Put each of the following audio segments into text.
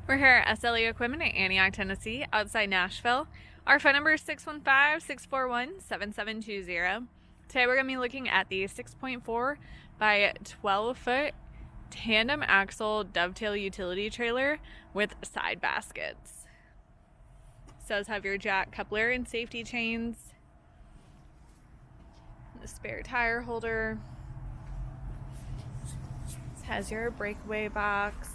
We're here at SLE Equipment in Antioch, Tennessee, outside Nashville. Our phone number is 615-641-7720. Today we're going to be looking at the 6.4 by 12 foot tandem axle dovetail utility trailer with side baskets. It does have your jack coupler and safety chains, the spare tire holder. This has your breakaway box.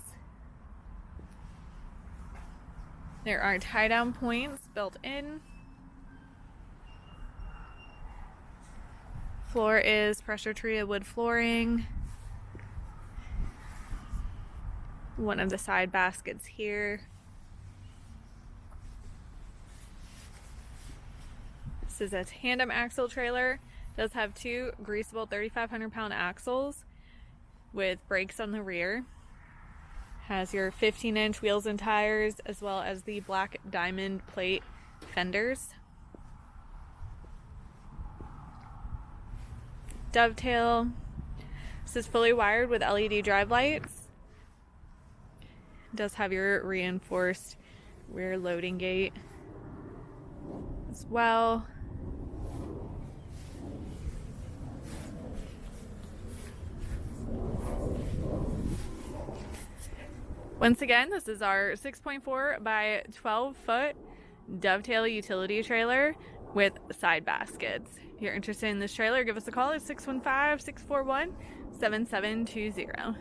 There are tie-down points built in. Floor is pressure treated wood flooring. One of the side baskets here. This is a tandem axle trailer. It does have two Greaseable 3,500-pound axles with brakes on the rear. Has your 15-inch wheels and tires, as well as the black diamond plate fenders. Dovetail. This is fully wired with LED drive lights. It does have your reinforced rear loading gate as well. Once again, this is our 6.4 by 12 foot dovetail utility trailer with side baskets. If you're interested in this trailer, give us a call at 615-641-7720.